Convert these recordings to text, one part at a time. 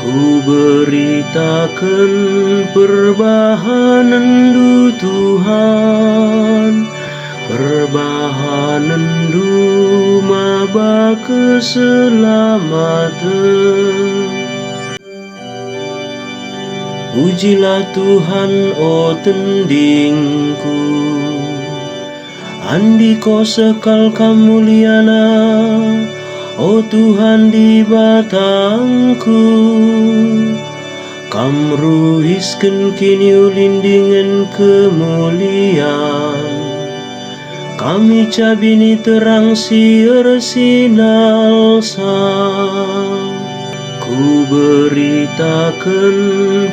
Ku beritakan perbahanan du Tuhan, perbahanan du maba keselamatan. Pujilah Tuhan, o tendingku, andiko sekal kamuliana, o Tuhan di batangku. Kam ruhisken kini ulindingan kemuliaan, kami cabini terang siar sinalsa. Ku beritakan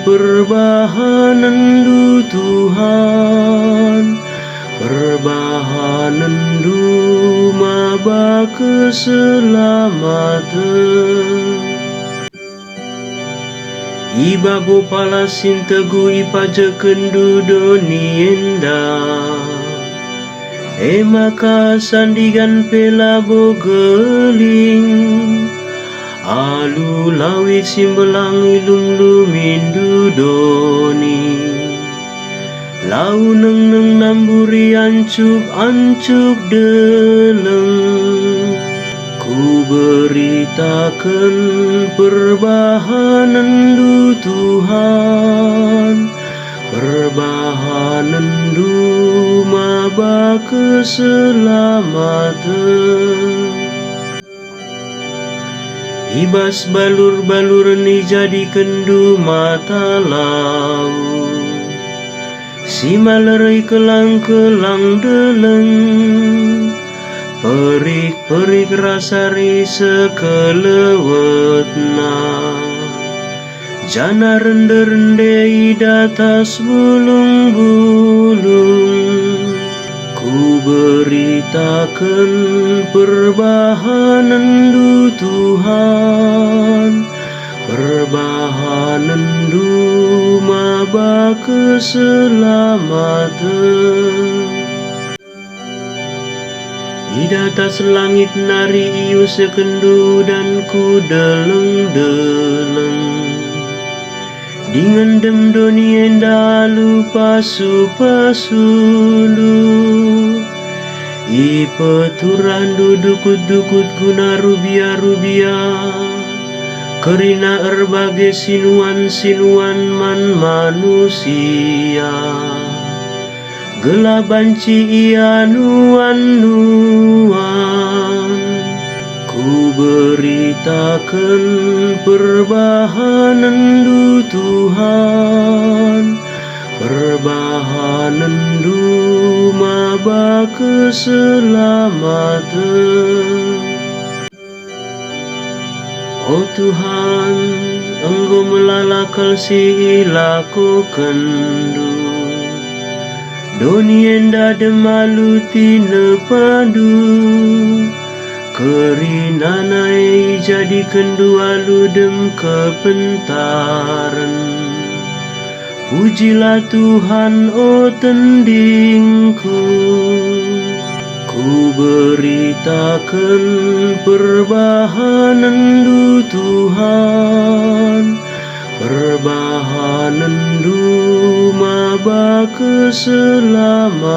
perbahanan du Tuhan, perbahanan du maba keselamatan. Iba bopala sintegu ipajaken du donienda, maka sandigan pela bogeling, alu lawit simbelang ilum lumindu doni, lau neng namburi ancuk deleng. Ku beritakan perbahanan du Tuhan, perbahanan du maba keselamatan. Ibas balur-balur ni jadikan du mata laut, si malerai kelang-kelang deleng, perik-perik rasari sekelewetna, jana rende-rende idatas bulung-bulung. Ku beritakan perbahanan du Tuhan, perbahanan du maba keselamatan. Di atas langit nari iu sekendu dan ku deleng-deleng, dingendem donienda lupa pasundu, ipeturan dukut-dukut guna rubia-rubia, kerina erbagai sinuan-sinuan man manusia. Gelabanci ia nuan-nuan. Ku beritakan perbahanan du Tuhan, perbahanan du maba keselamatan. O Tuhan, Engkau melalakal si ilakokan du, donienda demaluti nepadu, kerinanai jadikan dua ludem kepentaran. Pujilah Tuhan, o tendingku. Ku beritakan perbahanan du Tuhan, perbahanan du maba keselamatan.